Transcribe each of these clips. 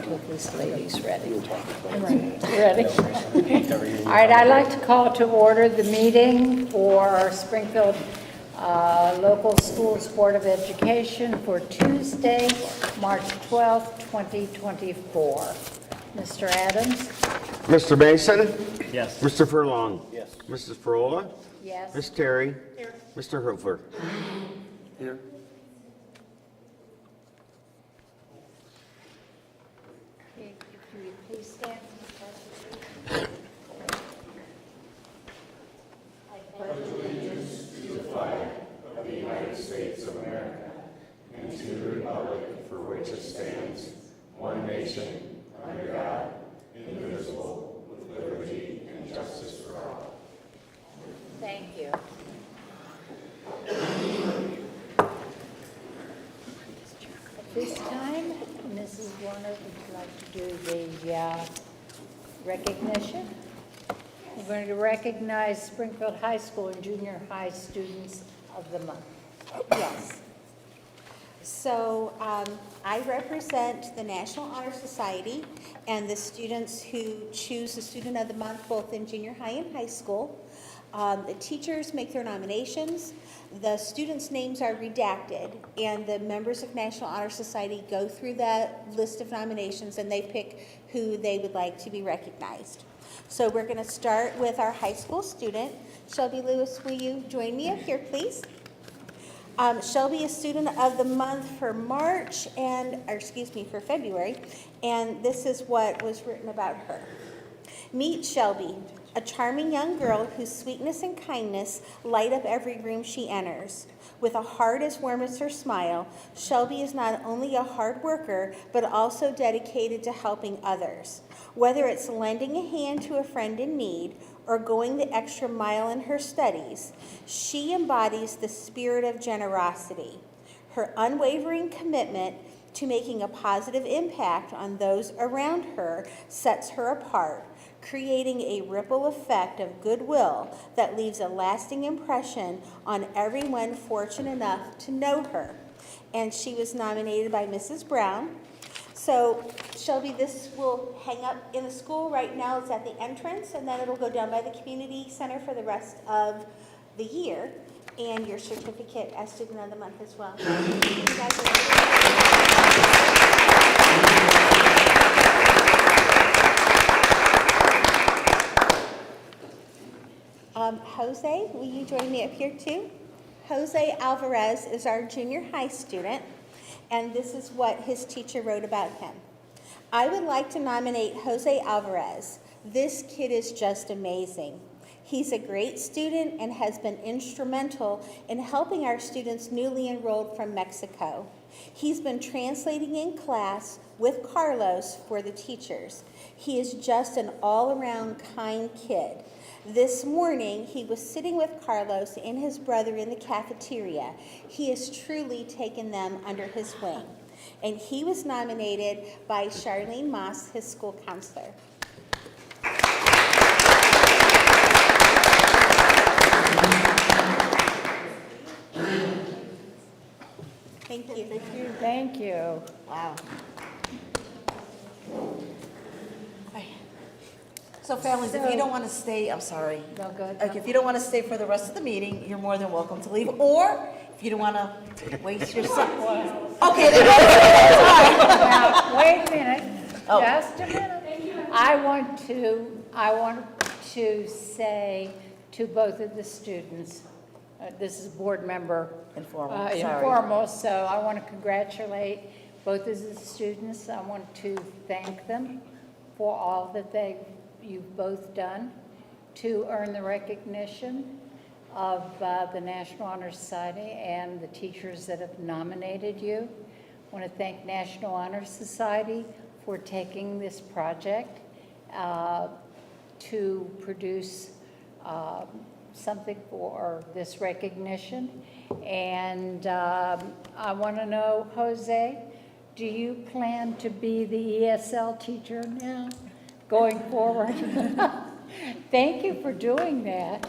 till this lady's ready. Ready? All right, I'd like to call to order the meeting for Springfield Local Schools Board of Education for Tuesday, March 12th, 2024. Mr. Adams? Mr. Mason? Yes. Mr. Furlong? Yes. Mrs. Frola? Yes. Ms. Terry? Here. Mr. Hofer? Here. If you would please stand. Thank you. At this time, Mrs. Warner would like to do the recognition. We're going to recognize Springfield High School and junior high students of the month. Yes. So I represent the National Honor Society and the students who choose the Student of the Month both in junior high and high school. The teachers make their nominations. The students' names are redacted, and the members of National Honor Society go through that list of nominations and they pick who they would like to be recognized. So we're going to start with our high school student. Shelby Lewis, will you join me up here, please? Shelby is Student of the Month for for February, and this is what was written about her. Meet Shelby, a charming young girl whose sweetness and kindness light up every room she enters. With a heart as warm as her smile, Shelby is not only a hard worker, but also dedicated to helping others. Whether it's lending a hand to a friend in need or going the extra mile in her studies, she embodies the spirit of generosity. Her unwavering commitment to making a positive impact on those around her sets her apart, creating a ripple effect of goodwill that leaves a lasting impression on everyone fortunate enough to know her. And she was nominated by Mrs. Brown. So, Shelby, this will hang up in the school. Right now it's at the entrance, and then it'll go down by the community center for the rest of the year, and your certificate as Student of the Month as well. Jose, will you join me up here too? Jose Alvarez is our junior high student, and this is what his teacher wrote about him. I would like to nominate Jose Alvarez. This kid is just amazing. He's a great student and has been instrumental in helping our students newly enrolled from Mexico. He's been translating in class with Carlos for the teachers. He is just an all-around kind kid. This morning, he was sitting with Carlos and his brother in the cafeteria. He has truly taken them under his wing. And he was nominated by Charlene Moss, his school counselor. Thank you. Thank you. Thank you. Wow. So families, if you don't want to stay, I'm sorry. No, good. Like, if you don't want to stay for the rest of the meeting, you're more than welcome to leave. Or if you don't want to waste your time. Okay, then Now, wait a minute, Oh. just a minute. I want to say to both of the students, this is board member Informal, sorry. informal, so I want to congratulate both of the students. I want to thank them for all that you've both done to earn the recognition of the National Honor Society and the teachers that have nominated you. I want to thank National Honor Society for taking this project to produce something for this recognition. And I want to know, Jose, do you plan to be the ESL teacher now, going forward? Thank you for doing that.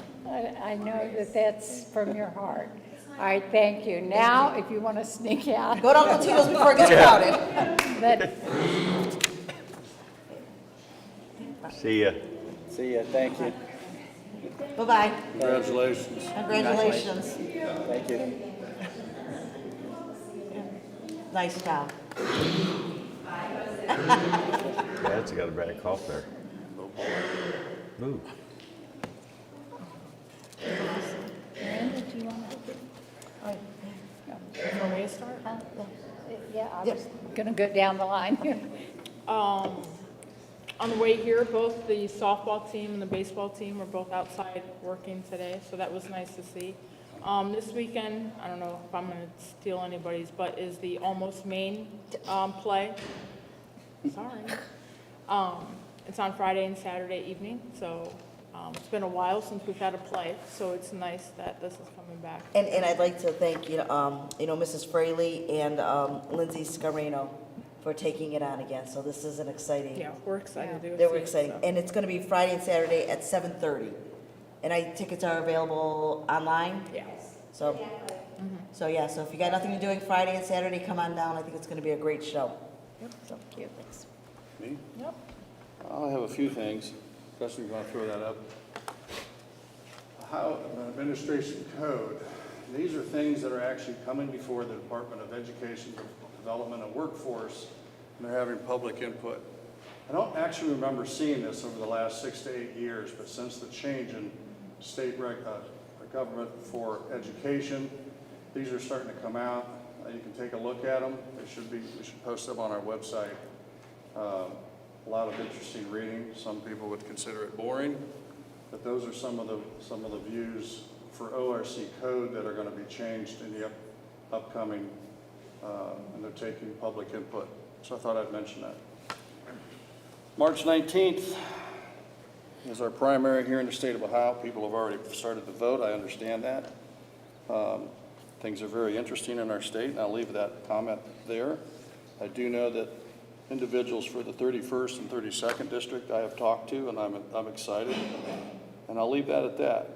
I know that that's from your heart. All right, thank you. Now, if you want to sneak out. Go to Uncle Tito's before it gets crowded. But See ya. See ya, thank you. Bye-bye. Congratulations. Congratulations. Thank you. Nice job. Dad's got a bad cough there. Move. Miranda, do you want to? Want me to start? Yeah, I was going to go down the line here. On the way here, both the softball team and the baseball team were both outside working today, so that was nice to see. This weekend, I don't know if I'm going to steal anybody's, but is the Almost Maine play. Sorry. It's on Friday and Saturday evening, so it's been a while since we've had a play, so it's nice that this is coming back. And I'd like to thank, Mrs. Fraley and Lindsay Scarino for taking it on again. So this is an exciting, Yeah, we're excited to go they were see it, exciting. so. And it's going to be Friday and Saturday at 7:30. And tickets are available online. Yeah. So, so if you got nothing to doing Friday and Saturday, come on down. I think it's going to be a great show. Thank you. Me? Yep. I have a few things. Dustin, you want to throw that up? How, administration code, these are things that are actually coming before the Department of Education, Development and Workforce, and they're having public input. I don't actually remember seeing this over the last 6 to 8 years, but since the change in state government for education, these are starting to come out. You can take a look at them. We should post them on our website. A lot of interesting reading. Some people would consider it boring, but those are some of the views for ORC code that are going to be changed in the upcoming, and they're taking public input. So I thought I'd mention that. March 19th is our primary here in the state of Ohio. People have already started to vote. I understand that. Things are very interesting in our state, and I'll leave that comment there. I do know that individuals for the 31st and 32nd district I have talked to, and I'm excited, and I'll leave that at that.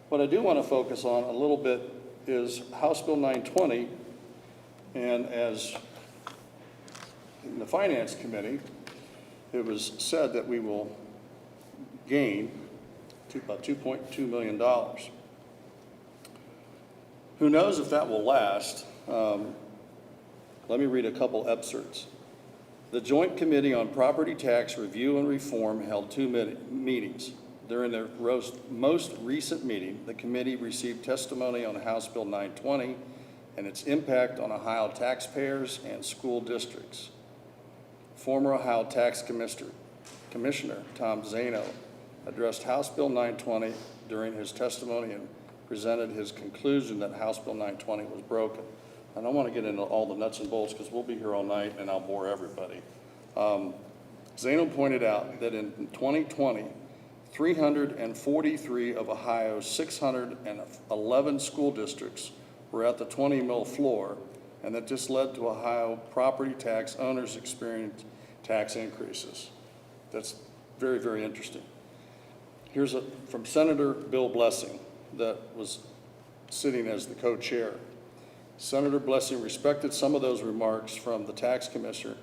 What I do want to focus on a little bit is House Bill 920, and as in the Finance Committee, it was said that we will gain about $2.2 million. Who knows if that will last? Let me read a couple excerpts. The Joint Committee on Property Tax Review and Reform held 2 meetings. During their most recent meeting, the committee received testimony on House Bill 920 and its impact on Ohio taxpayers and school districts. Former Ohio Tax Commissioner Tom Zano addressed House Bill 920 during his testimony and presented his conclusion that House Bill 920 was broken. I don't want to get into all the nuts and bolts because we'll be here all night and I'll bore everybody. Zano pointed out that in 2020, 343 of Ohio's 611 school districts were at the 20 mil floor, and that this led to Ohio property tax owners experiencing tax increases. That's very, very interesting. Here's from Senator Bill Blessing, that was sitting as the co-chair. Senator Blessing respected some of those remarks from the tax commissioner,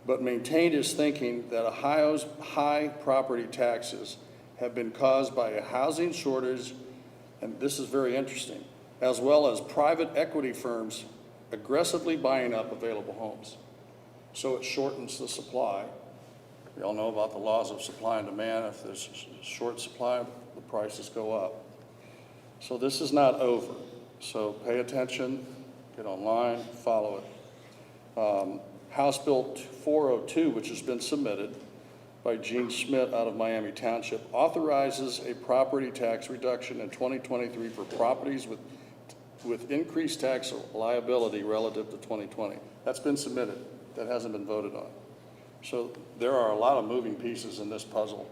but maintained his thinking that Ohio's high property taxes have been caused by a housing shortage, and this is very interesting, as well as private equity firms aggressively buying up available homes. So it shortens the supply. We all know about the laws of supply and demand. If there's short supply, the prices go up. So this is not over. So pay attention, get online, follow it. House Bill 402, which has been submitted by Gene Schmidt out of Miami Township, authorizes a property tax reduction in 2023 for properties with increased tax liability relative to 2020. That's been submitted. That hasn't been voted on. So there are a lot of moving pieces in this puzzle.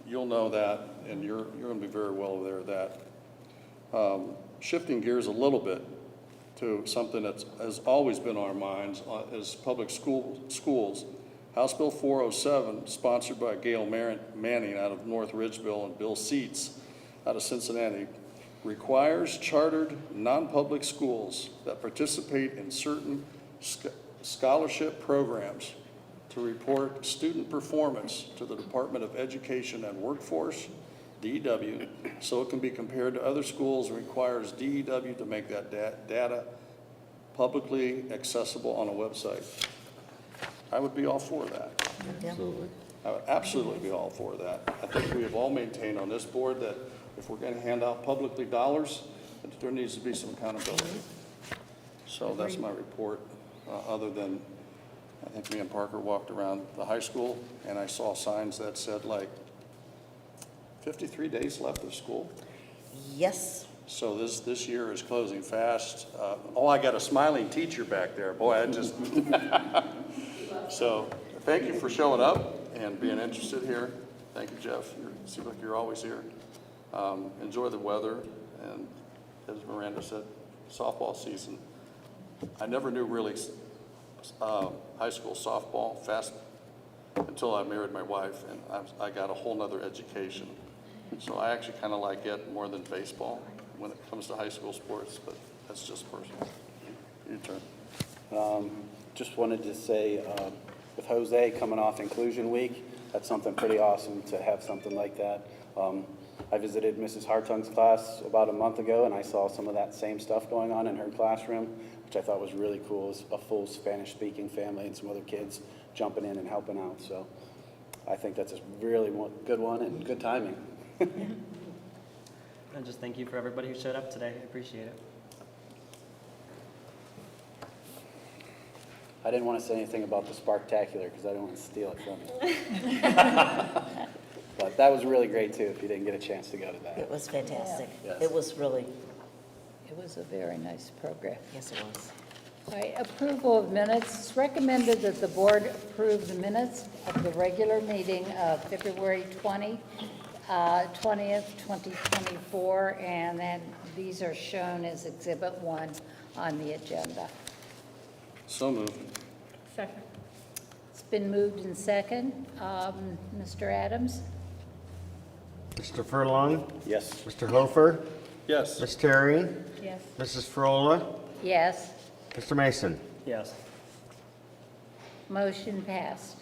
You'll know that, and you're going to be very well aware of that. Shifting gears a little bit to something that has always been on our minds is public schools. House Bill 407, sponsored by Gail Manning out of North Ridgeville and Bill Seats out of Cincinnati, requires chartered non-public schools that participate in certain scholarship programs to report student performance to the Department of Education and Workforce, DEW, so it can be compared to other schools, and requires DEW to make that data publicly accessible on a website. I would be all for that. Absolutely. I would absolutely be all for that. I think we have all maintained on this board that if we're going to hand out publicly dollars, that there needs to be some accountability. So that's my report, other than, I think me and Parker walked around the high school and I saw signs that said like 53 days left of school. Yes. So this year is closing fast. Oh, I got a smiling teacher back there. Boy, I just, so thank you for showing up and being interested here. Thank you, Jeff. You seem like you're always here. Enjoy the weather, and as Miranda said, softball season. I never knew really high school softball fast until I married my wife, and I got a whole nother education. So I actually kind of like it more than baseball when it comes to high school sports, but that's just personal. Your turn. Just wanted to say, with Jose coming off Inclusion Week, that's something pretty awesome to have something like that. I visited Mrs. Hartung's class about a month ago, and I saw some of that same stuff going on in her classroom, which I thought was really cool. It was a full Spanish-speaking family and some other kids jumping in and helping out. So I think that's a really good one and good timing. And just thank you for everybody who showed up today. I appreciate it. I didn't want to say anything about the Sparktacular because I don't want to steal it from you. But that was really great too, if you didn't get a chance to go to that. It was fantastic. Yes. It was really, It was a very nice program. yes, it was. All right, approval of minutes. It's recommended that the board approve the minutes of the regular meeting of February 20th, 2024, and then these are shown as Exhibit 1 on the agenda. So moved. Second. It's been moved in second. Mr. Adams? Mr. Furlong, Yes. Mr. Hofer, Yes. Ms. Terry, Yes. Mrs. Frola, Yes. Mr. Mason. Yes. Motion passed.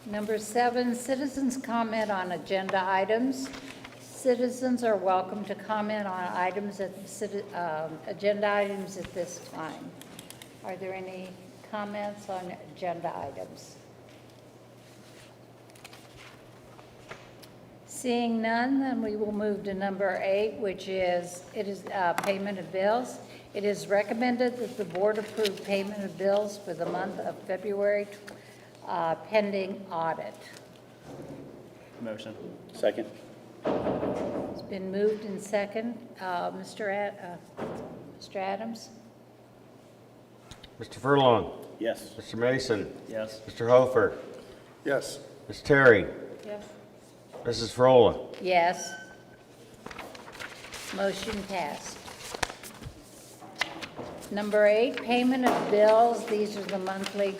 Number 7, citizens' comment on agenda items. Citizens are welcome to comment on items agenda items at this time. Are there any comments on agenda items? Seeing none, then we will move to number 8, which is payment of bills. It is recommended that the board approve payment of bills for the month of February pending audit. Motion. Second? It's been moved in second. Mr. Adams? Mr. Furlong, Yes. Mr. Mason, Yes. Mr. Hofer, Yes. Ms. Terry, Yes. Mrs. Frola. Yes. Motion passed. Number 8, payment of bills. These are the monthly.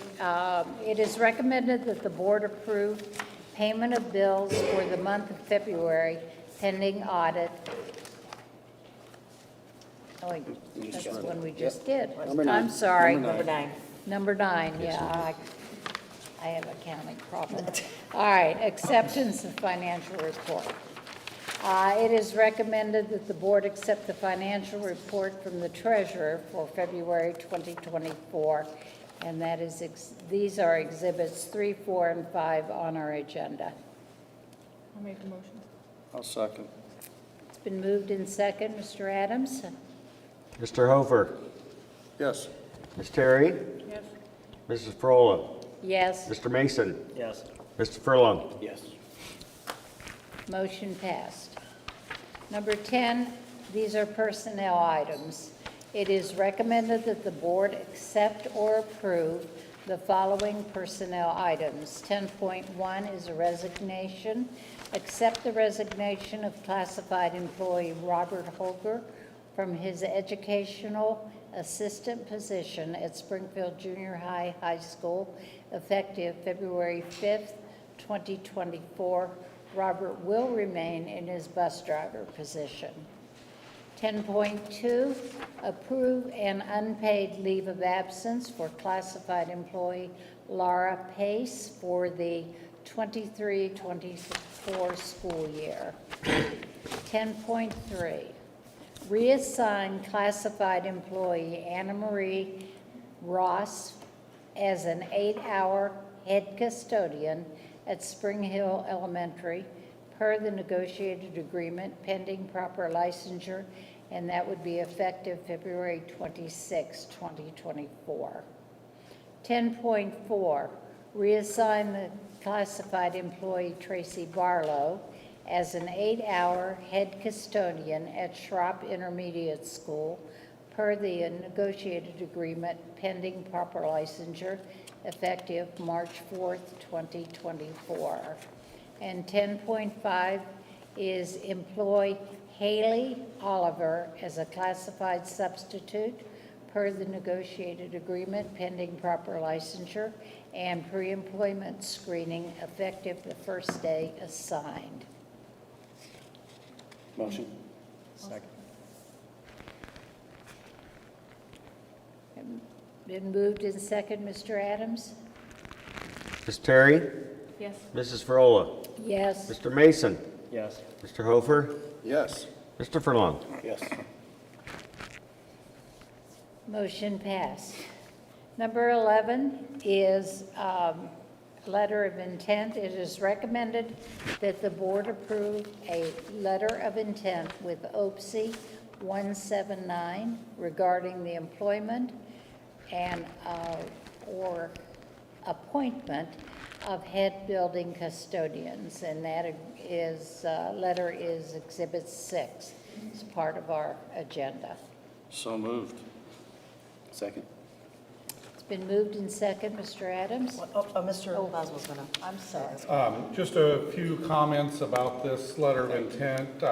It is recommended that the board approve payment of bills for the month of February pending audit. Oh, that's the one we just did. Number 9. I'm sorry. Number 9. Number 9, yeah, I have a counting problem. All right, acceptance of financial report. It is recommended that the board accept the financial report from the treasurer for February 2024, and that is, these are exhibits 3, 4, and 5 on our agenda. I'll make a motion. I'll second. It's been moved in second. Mr. Adams? Mr. Hofer, Yes. Ms. Terry, Yes. Mrs. Frola, Yes. Mr. Mason, Yes. Mr. Furlong. Yes. Motion passed. Number 10, these are personnel items. It is recommended that the board accept or approve the following personnel items. 10.1 is a resignation. Accept the resignation of classified employee Robert Holger from his educational assistant position at Springfield Junior High School, effective February 5th, 2024. Robert will remain in his bus driver position. 10.2, approve an unpaid leave of absence for classified employee Laura Pace for the 23-24 school year. 10.3, reassign classified employee Anna Marie Ross as an 8-hour head custodian at Spring Hill Elementary per the negotiated agreement pending proper licensure, and that would be effective February 26, 2024. 10.4, reassign the classified employee Tracy Barlow as an 8-hour head custodian at Schropp Intermediate School per the negotiated agreement pending proper licensure effective March 4th, 2024. And 10.5 is employ Haley Oliver as a classified substitute per the negotiated agreement pending proper licensure and pre-employment screening effective the first day assigned. Motion? Second. Been moved and second, Mr. Adams? Ms. Terry? Yes. Mrs. Frola? Yes. Mr. Mason? Yes. Mr. Hofer? Yes. Mr. Furlong? Yes. Motion passed. Number 11 is letter of intent. It is recommended that the board approve a letter of intent with OPSI 179 regarding the employment and or appointment of head building custodians, and that is, letter is Exhibit 6. It's part of our agenda. So moved. Second? It's been moved and second, Mr. Adams? Mr. Boswell's gonna. I'm sorry. Just a few comments about this letter of intent.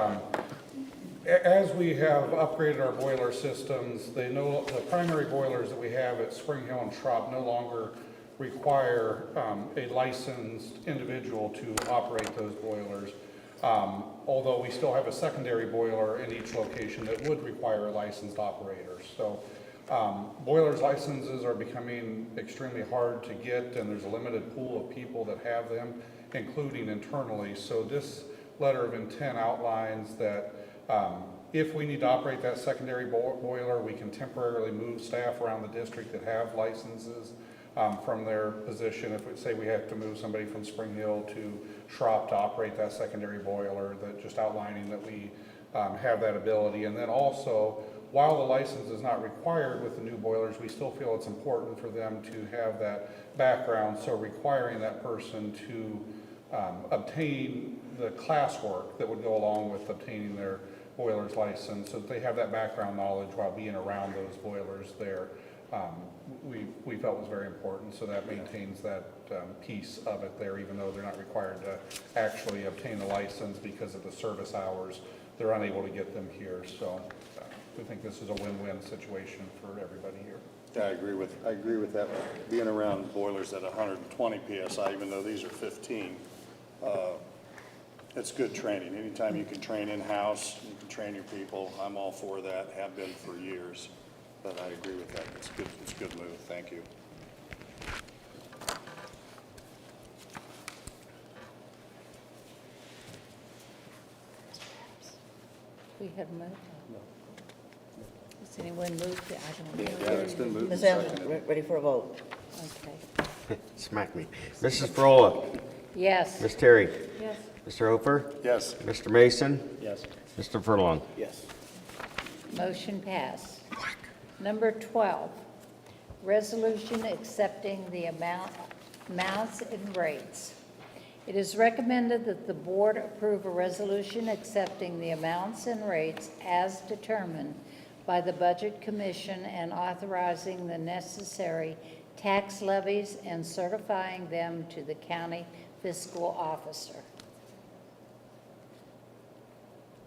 As we have upgraded our boiler systems, the primary boilers that we have at Spring Hill and Schropp no longer require a licensed individual to operate those boilers. Although we still have a secondary boiler in each location that would require a licensed operator. So boilers licenses are becoming extremely hard to get, and there's a limited pool of people that have them, including internally. So this letter of intent outlines that if we need to operate that secondary boiler, we can temporarily move staff around the district that have licenses from their position. If we say we have to move somebody from Spring Hill to Schropp to operate that secondary boiler, that just outlining that we have that ability. And then also, while the license is not required with the new boilers, we still feel it's important for them to have that background, so requiring that person to obtain the classwork that would go along with obtaining their boiler's license, so that they have that background knowledge while being around those boilers there. We felt was very important, so that maintains that piece of it there, even though they're not required to actually obtain the license because of the service hours. They're unable to get them here, so we think this is a win-win situation for everybody here. Yeah, I agree with that. Being around boilers at 120 PSI, even though these are 15, it's good training. Anytime you can train in-house, you can train your people, I'm all for that, have been for years. But I agree with that. It's good. It's a good move. Thank you. We have moved. Has anyone moved it? I don't know. Yeah, it's been moved. Ms. Adams, ready for a vote? Okay. Smack me. Mrs. Frola? Yes. Ms. Terry? Yes. Mr. Hofer? Yes. Mr. Mason? Yes. Mr. Furlong? Yes. Motion passed. Number 12, resolution accepting the amounts and rates. It is recommended that the board approve a resolution accepting the amounts and rates as determined by the Budget Commission and authorizing the necessary tax levies and certifying them to the county fiscal officer.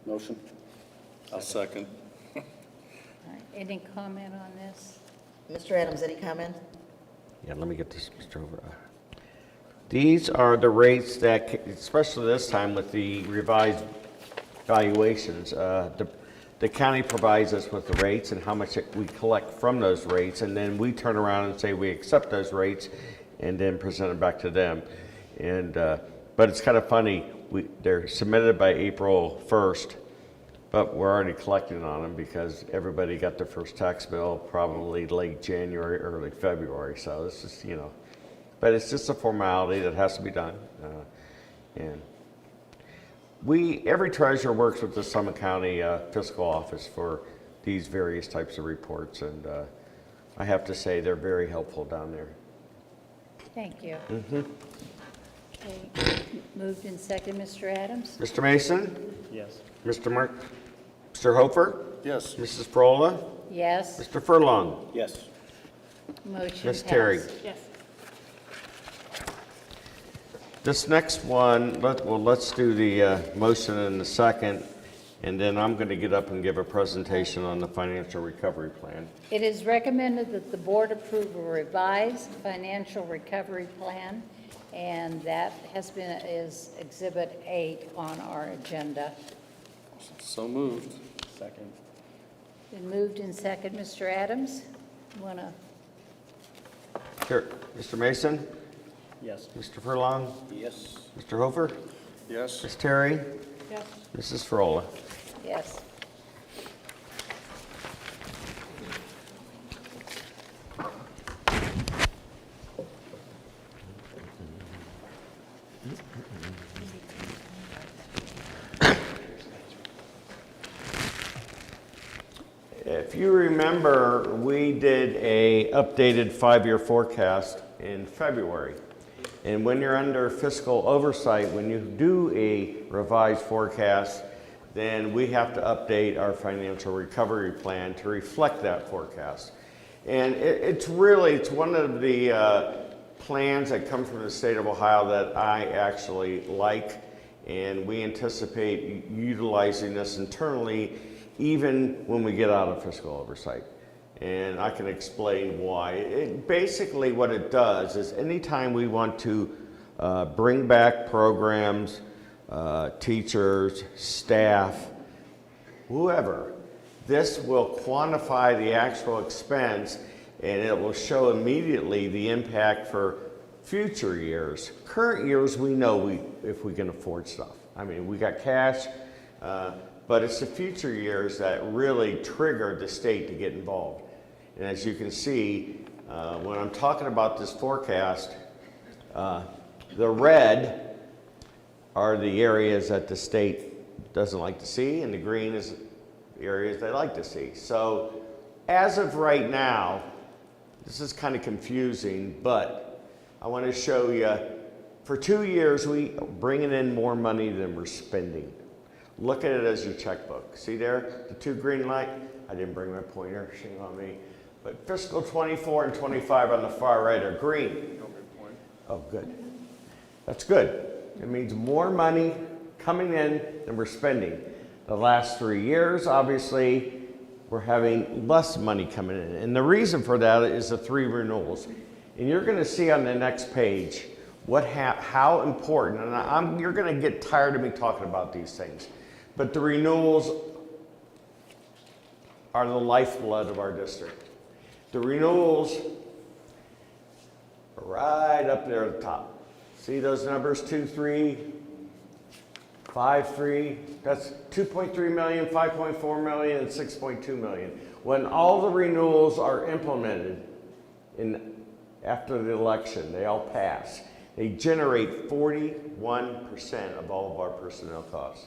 Motion? I'll second. All right, any comment on this? Mr. Adams, any comment? Yeah, let me get this, Mr. Hofer. These are the rates that, especially this time with the revised valuations, the county provides us with the rates and how much we collect from those rates, and then we turn around and say we accept those rates and then present them back to them. And but it's kind of funny, they're submitted by April 1st, but we're already collecting on them because everybody got their first tax bill probably late January, early February. So it's just, you know, but it's just a formality that has to be done. And every treasurer works with the Summit County Fiscal Office for these various types of reports, and I have to say they're very helpful down there. Thank you. Okay. Moved and second, Mr. Adams? Mr. Mason? Yes. Mr. Hofer? Yes. Mrs. Frola? Yes. Mr. Furlong? Yes. Motion Ms. Terry? passed. Yes. This next one, let's do the motion in the second, and then I'm going to get up and give a presentation on the financial recovery plan. It is recommended that the board approve a revised financial recovery plan, and that is Exhibit 8 on our agenda. So moved. Second. Been moved and second, Mr. Adams? Want to, Here, Mr. Mason? Yes. Mr. Furlong? Yes. Mr. Hofer? Yes. Ms. Terry? Yes. Mrs. Frola? yes. If you remember, we did a updated 5-year forecast in February. And when you're under fiscal oversight, when you do a revised forecast, then we have to update our financial recovery plan to reflect that forecast. And it's one of the plans that come from the state of Ohio that I actually like, and we anticipate utilizing this internally even when we get out of fiscal oversight. And I can explain why. Basically what it does is anytime we want to bring back programs, teachers, staff, whoever, this will quantify the actual expense and it will show immediately the impact for future years. Current years, we know if we can afford stuff. I mean, we got cash, but it's the future years that really trigger the state to get involved. And as you can see, when I'm talking about this forecast, the red are the areas that the state doesn't like to see, and the green is the areas they like to see. So as of right now, this is kind of confusing, but I want to show you, for 2 years, we bringing in more money than we're spending. Look at it as your checkbook. See there, the 2 green light? I didn't bring my pointer, shame on me. But fiscal 24 and 25 on the far right are green. Oh, good. That's good. It means more money coming in than we're spending. The last 3 years, obviously, we're having less money coming in. And the reason for that is the 3 renewals. And you're going to see on the next page how important, and you're going to get tired of me talking about these things, but the renewals are the lifeblood of our district. The renewals are right up there at the top. See those numbers, 2.3, 5.3, that's 2.3 million, 5.4 million, and 6.2 million. When all the renewals are implemented after the election, they all pass. They generate 41% of all of our personnel costs.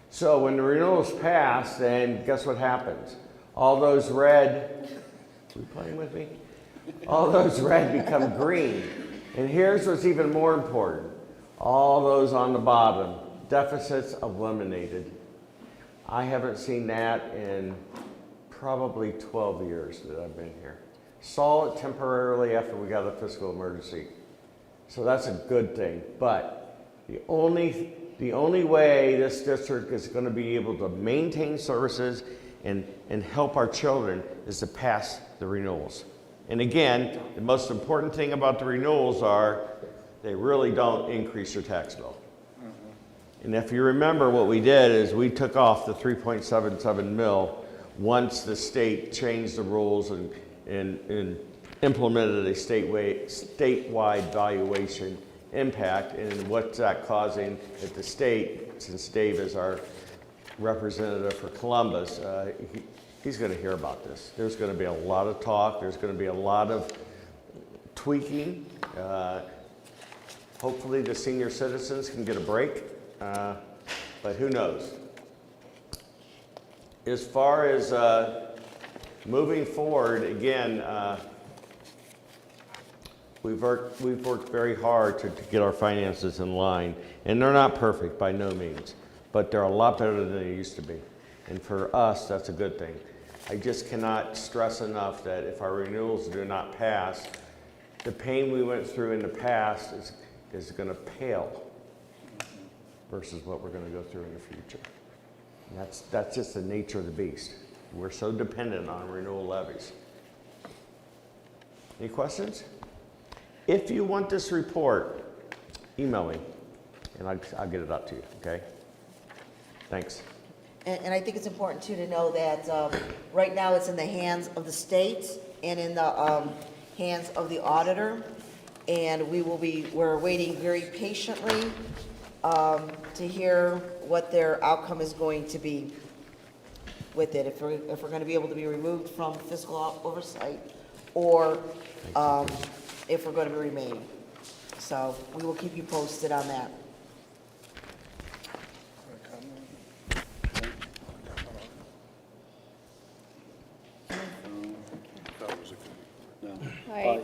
So when the renewals pass, then guess what happens? All those red, are you playing with me? All those red become green. And here's what's even more important. All those on the bottom, deficits eliminated. I haven't seen that in probably 12 years that I've been here. Saw it temporarily after we got a fiscal emergency. So that's a good thing. But the only way this district is going to be able to maintain services and help our children is to pass the renewals. And again, the most important thing about the renewals are they really don't increase your tax bill. And if you remember, what we did is we took off the 3.77 mil once the state changed the rules and implemented a statewide valuation impact. And what's that causing at the state, since Dave is our representative for Columbus, he's going to hear about this. There's going to be a lot of talk. There's going to be a lot of tweaking. Hopefully the senior citizens can get a break, but who knows? As far as moving forward, again, we've worked very hard to get our finances in line, and they're not perfect by no means, but they're a lot better than they used to be. And for us, that's a good thing. I just cannot stress enough that if our renewals do not pass, the pain we went through in the past is going to pale versus what we're going to go through in the future. And that's just the nature of the beast. We're so dependent on renewal levies. Any questions? If you want this report, email me, and I'll get it out to you, okay? Thanks. And I think it's important too to know that right now it's in the hands of the state and in the hands of the auditor. And we're waiting very patiently to hear what their outcome is going to be with it. If we're going to be able to be removed from fiscal oversight, or if we're going to be remaining. So we will keep you posted on that. No. All right.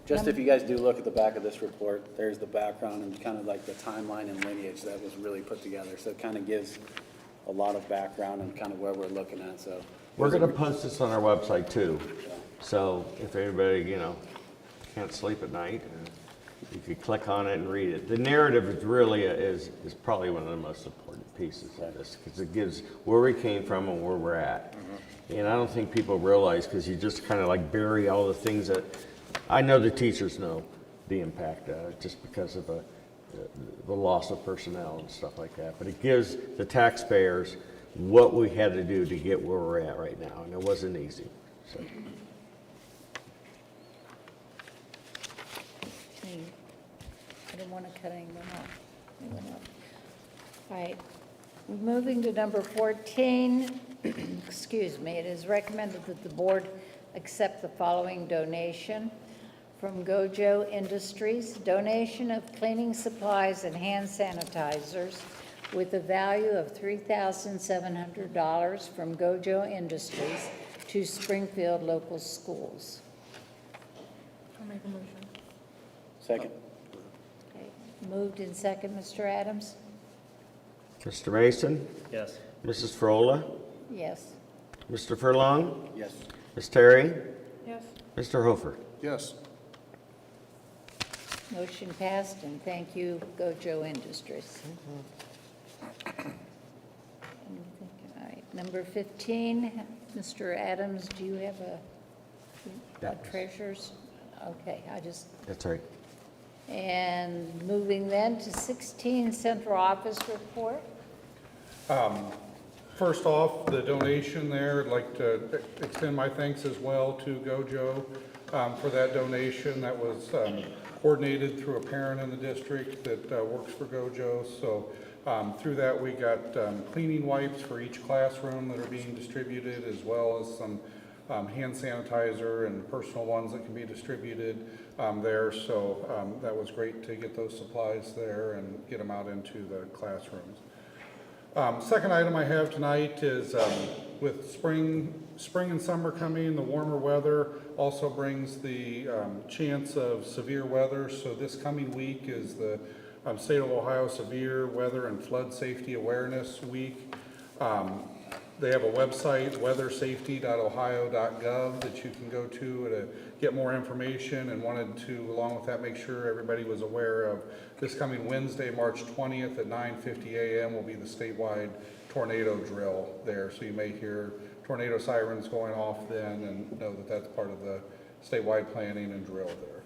Just if you guys do look at the back of this report, there's the background and kind of like the timeline and lineage that was really put together. So it kind of gives a lot of background and kind of where we're looking at, so. We're going to post this on our website too. So if anybody, can't sleep at night, you could click on it and read it. The narrative is probably one of the most important pieces of this, because it gives where we came from and where we're at. And I don't think people realize, because you just kind of like bury all the things that, I know the teachers know the impact just because of the loss of personnel and stuff like that. But it gives the taxpayers what we had to do to get where we're at right now, and it wasn't easy. So. I didn't want to cut anyone off. All right, moving to number 14. Excuse me. It is recommended that the board accept the following donation from Gojo Industries. Donation of cleaning supplies and hand sanitizers with a value of $3,700 from Gojo Industries to Springfield local schools. I'll make a motion. Second. Okay. Moved in second, Mr. Adams? Mr. Mason, Yes. Mrs. Frola, Yes. Mr. Furlong, Yes. Ms. Terry, Yes. Mr. Hofer. Yes. Motion passed, and thank you, Gojo Industries. All right, number 15, Mr. Adams, do you have a treasurer's? Okay, That's right. and moving then to 16, central office report. First off, the donation there, I'd like to extend my thanks as well to Gojo for that donation. That was coordinated through a parent in the district that works for Gojo. So through that, we got cleaning wipes for each classroom that are being distributed, as well as some hand sanitizer and personal ones that can be distributed there. So that was great to get those supplies there and get them out into the classrooms. Second item I have tonight is with spring and summer coming, the warmer weather also brings the chance of severe weather. So this coming week is the State of Ohio Severe Weather and Flood Safety Awareness Week. They have a website, weathersafety.ohio.gov, that you can go to get more information, and wanted to, along with that, make sure everybody was aware of this coming Wednesday, March 20th at 9:50 a.m. will be the statewide tornado drill there. So you may hear tornado sirens going off then, and know that that's part of the statewide planning and drill there.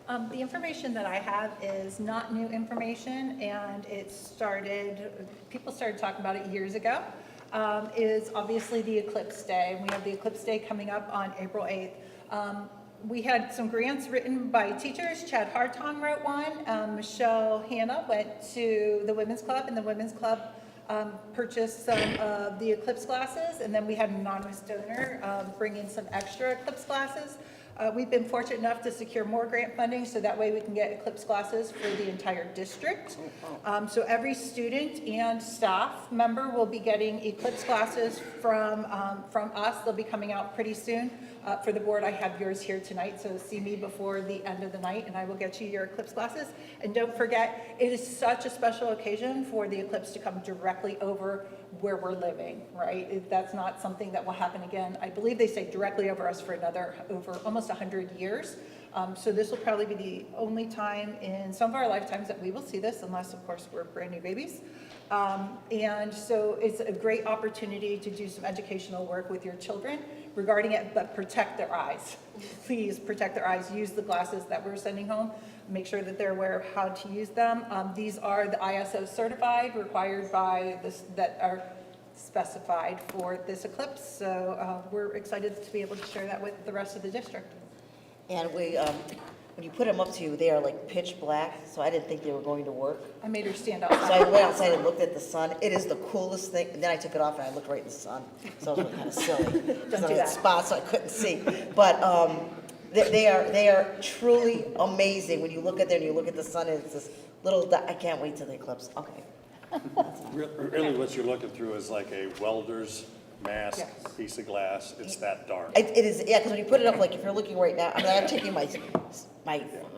The information that I have is not new information, and people started talking about it years ago, is obviously the Eclipse Day. We have the Eclipse Day coming up on April 8th. We had some grants written by teachers. Chad Hartong wrote one. Michelle Hanna went to the Women's Club, and the Women's Club purchased some of the Eclipse glasses, and then we had an anonymous donor bring in some extra Eclipse glasses. We've been fortunate enough to secure more grant funding, so that way we can get Eclipse glasses for the entire district. So every student and staff member will be getting Eclipse glasses from us. They'll be coming out pretty soon. For the board, I have yours here tonight, so see me before the end of the night, and I will get you your Eclipse glasses. And don't forget, it is such a special occasion for the Eclipse to come directly over where we're living, right? That's not something that will happen again. I believe they say directly over us for over almost 100 years. So this will probably be the only time in some of our lifetimes that we will see this, unless, of course, we're brand new babies. And so it's a great opportunity to do some educational work with your children regarding it, but protect their eyes. Please protect their eyes. Use the glasses that we're sending home. Make sure that they're aware of how to use them. These are the ISO certified, required by this, that are specified for this Eclipse. So we're excited to be able to share that with the rest of the district. And we, when you put them up to you, they are like pitch black, so I didn't think they were going to work. I made her stand So I outside. went outside and looked at the sun. It is the coolest thing. And then I took it off and I looked right in the sun. So it was kind of silly. Because I had spots so I couldn't see. But they are truly amazing. When you look at there and you look at the sun, it's this little dot. I can't wait till the eclipse. Okay. Really what you're looking through is like a welder's mask, Yes. piece of glass. It's that dark. It is, yeah, because when you put it up, like if you're looking right now, I mean, I'm taking my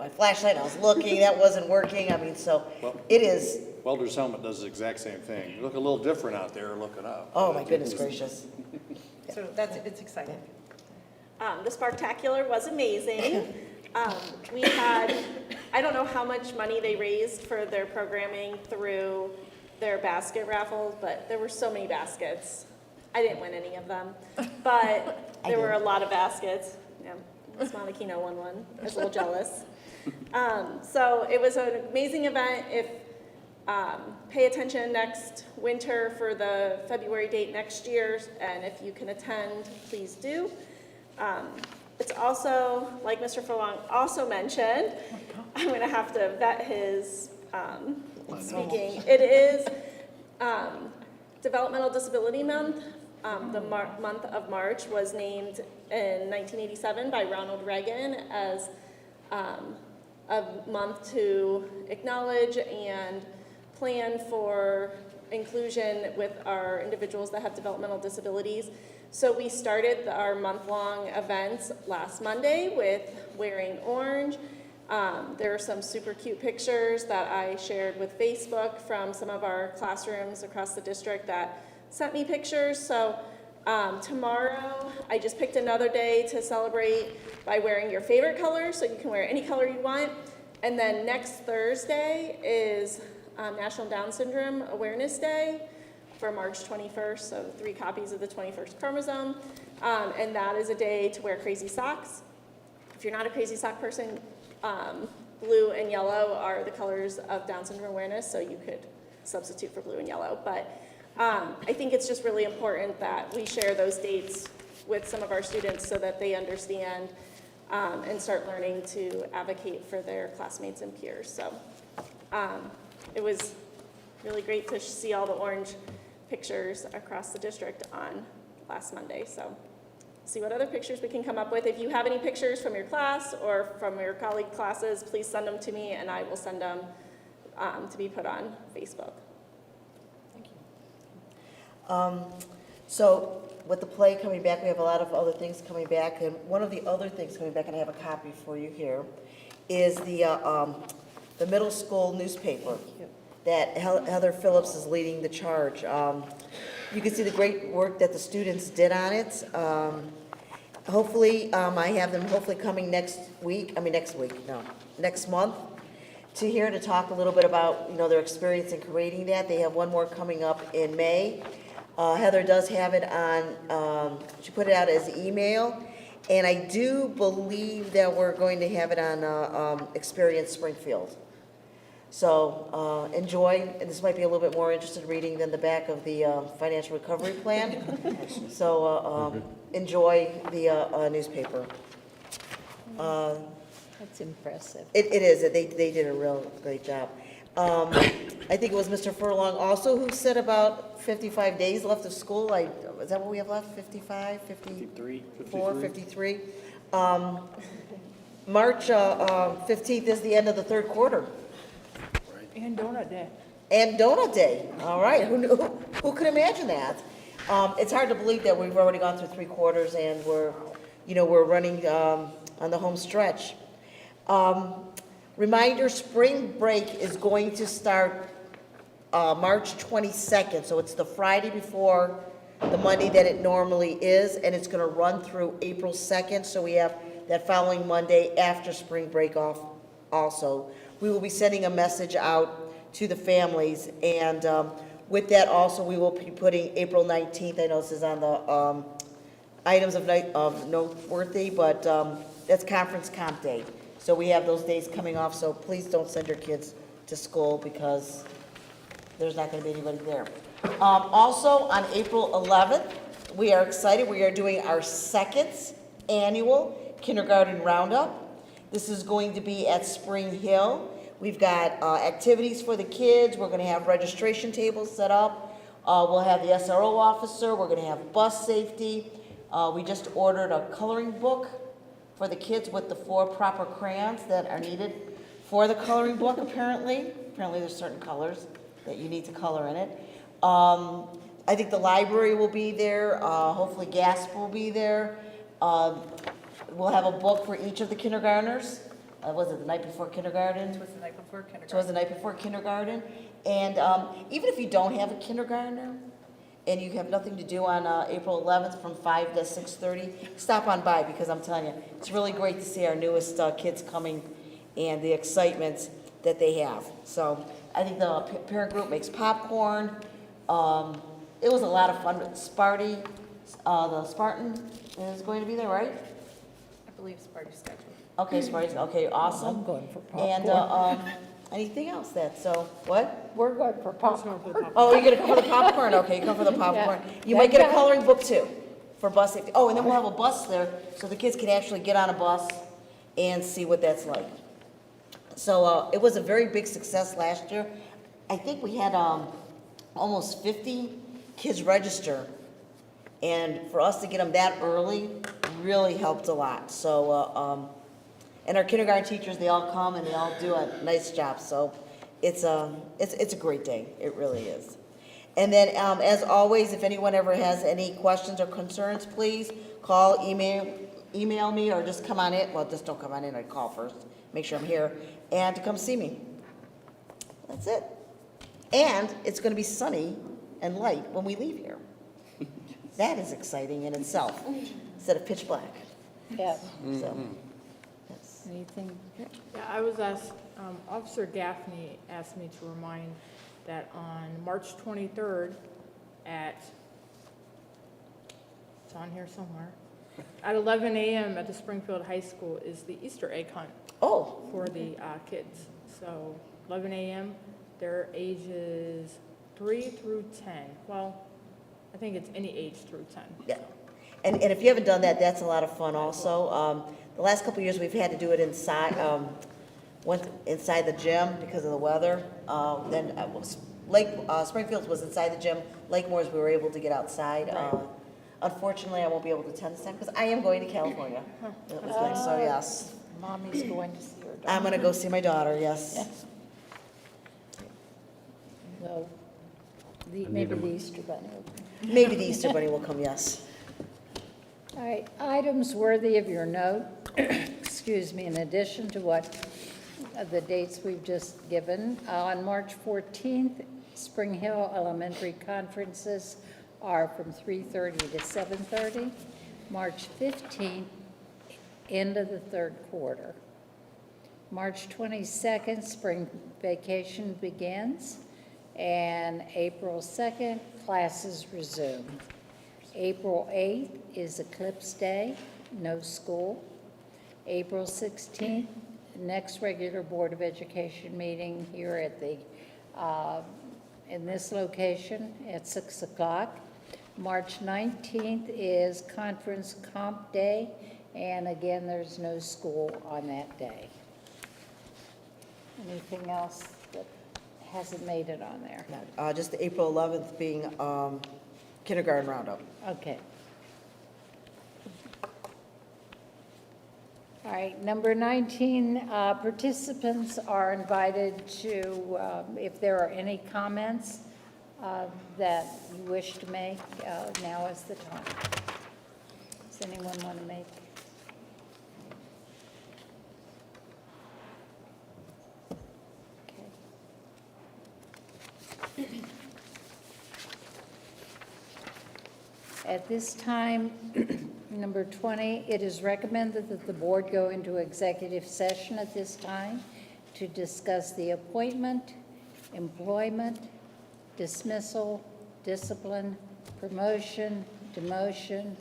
flashlight and I was looking, that wasn't working. I mean, so Well- it is, Welder's helmet does the exact same thing. You look a little different out there looking up. oh my goodness gracious. So it's exciting. The Sparktacular was amazing. We had, I don't know how much money they raised for their programming through their basket raffle, but there were so many baskets. I didn't win any of them, but there were a lot of baskets. Yeah, Smonakino won one. I was a little jealous. So it was an amazing event. If pay attention next winter for the February date next year, and if you can attend, please do. It's also, like Mr. Furlong also mentioned, I'm going to have to vet his speaking. It is Developmental Disability Month. The month of March was named in 1987 by Ronald Reagan as a month to acknowledge and plan for inclusion with our individuals that have developmental disabilities. So we started our month-long events last Monday with wearing orange. There are some super cute pictures that I shared with Facebook from some of our classrooms across the district that sent me pictures. So tomorrow, I just picked another day to celebrate by wearing your favorite color, so you can wear any color you want. And then next Thursday is National Down Syndrome Awareness Day for March 21st, so 3 copies of the 21st chromosome. And that is a day to wear crazy socks. If you're not a crazy sock person, blue and yellow are the colors of Down syndrome awareness, so you could substitute for blue and yellow. But I think it's just really important that we share those dates with some of our students so that they understand and start learning to advocate for their classmates and peers. So it was really great to see all the orange pictures across the district on last Monday. So see what other pictures we can come up with. If you have any pictures from your class or from your colleague classes, please send them to me and I will send them to be put on Facebook. Thank you. So with the play coming back, we have a lot of other things coming back, and one of the other things coming back, and I have a copy for you here, is the middle school newspaper that Heather Phillips is leading the charge. You can see the great work that the students did on it. Hopefully, I have them hopefully coming next month to here to talk a little bit about, you know, their experience in creating that. They have one more coming up in May. Heather does have it on, she put it out as email, And I do believe that we're going to have it on Experience Springfield. So enjoy, and this might be a little bit more interesting reading than the back of the financial recovery plan. So enjoy the newspaper. That's impressive. It is, they did a real great job. I think it was Mr. Furlong also who said about 55 days left of school. Is that what we have left, 55, 54, 53? March 15th is the end of the third quarter. And donut day. And Donut Day, all right, who could imagine that? It's hard to believe that we've already gone through three quarters and we're running on the home stretch. Reminder, spring break is going to start March 22nd, so it's the Friday before the Monday that it normally is, and it's gonna run through April 2nd, so we have that following Monday after spring break off also. We will be sending a message out to the families, and with that also, we will be putting April 19th, I know this is on the items of noteworthy, but that's Conference Comp Day. So we have those days coming off, so please don't send your kids to school because there's not going to be anybody there. Also, on April 11th, we are excited. We are doing our second annual kindergarten roundup. This is going to be at Spring Hill. We've got activities for the kids. We're going to have registration tables set up. We'll have the SRO officer. We're going to have bus safety. We just ordered a coloring book for the kids with the 4 proper crayons that are needed for the coloring book, apparently. Apparently there's certain colors that you need to color in it. I think the library will be there. Hopefully GASP will be there. We'll have a book for each of the kindergartners. Was it the night before kindergarten? It was the night before kindergarten. So it was the night before kindergarten. And even if you don't have a kindergartner and you have nothing to do on April 11th from 5 to 6:30, stop on by because I'm telling you, it's really great to see our newest kids coming and the excitement that they have. So I think the parent group makes popcorn. It was a lot of fun. Sparty, the Spartan is going to be there, right? I believe Sparty's scheduled. Okay, Sparty's, okay, awesome. I'm going for popcorn. And anything else so, what? We're going for popcorn. Oh, you're gonna come for the popcorn? Okay, you come for the popcorn. Yeah. You might get a coloring book too, for bus safety. Oh, and then we'll have a bus there, so the kids can actually get on a bus and see what that's like. So, it was a very big success last year. I think we had, almost 50 kids register. And for us to get them that early really helped a lot. So, and our kindergarten teachers, they all come and they all do a nice job. So it's a great day. It really is. And then, as always, if anyone ever has any questions or concerns, please call, email me, or just come on in. Well, just don't come on in. I'd call first. Make sure I'm here. And to come see me. That's it. And it's going to be sunny and light when we leave here. That is exciting in itself, instead of pitch black. Yeah. So, yes. Anything? Yeah, I was asked, Officer Gaffney asked me to remind that on March 23rd it's on here somewhere, at 11 a.m. at the Springfield High School is the Easter egg hunt Oh, for the kids. So 11 a.m., their ages 3 through 10. Well, I think it's any age through 10. yeah. And if you haven't done that, that's a lot of fun also. The last couple of years, we've had to do it inside, inside the gym because of the weather. Then Springfield was inside the gym. Lake Moore's, we were able to get outside. Unfortunately, I won't be able to attend this time because I am going to California. So yes, Mommy's going to see her daughter. I'm going to go see my daughter, yes. Yes. So, maybe the Easter Bunny will come. Maybe the Easter Bunny will come, yes. All right, items worthy of your note, excuse me, in addition to what the dates we've just given. On March 14th, Spring Hill Elementary conferences are from 3:30 to 7:30. March 15th, end of the third quarter. March 22nd, spring vacation begins, and April 2nd, classes resume. April 8th is Eclipse Day. no school. April 16th, next regular Board of Education meeting here at the, in this location at 6 o'clock. March 19th is Conference Comp Day, and again, there's no school on that day. Anything else that hasn't made it on there? Just the April 11th being kindergarten roundup. Okay. All right, number 19, participants are invited to, if there are any comments that you wish to make, now is the time. Does anyone want to make? Okay. At this time, number 20, it is recommended that the board go into executive session at this time to discuss the appointment, employment, dismissal, discipline, promotion, demotion,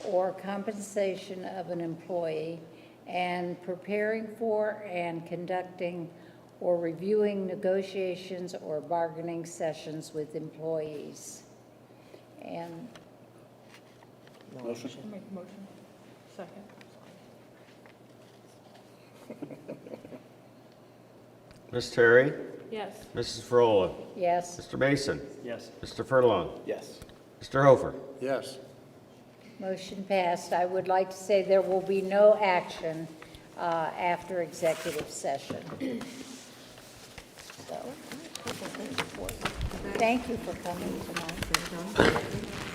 or compensation of an employee, and preparing for and conducting or reviewing negotiations or bargaining sessions with employees. And Motion? I'll make a motion. Second. Ms. Terry? Yes. Mrs. Frola? yes, Mr. Mason? Yes. Mr. Furlong? Yes. Mr. Hofer? Yes. motion passed. I would like to say there will be no action after executive session. So, thank you for coming tonight.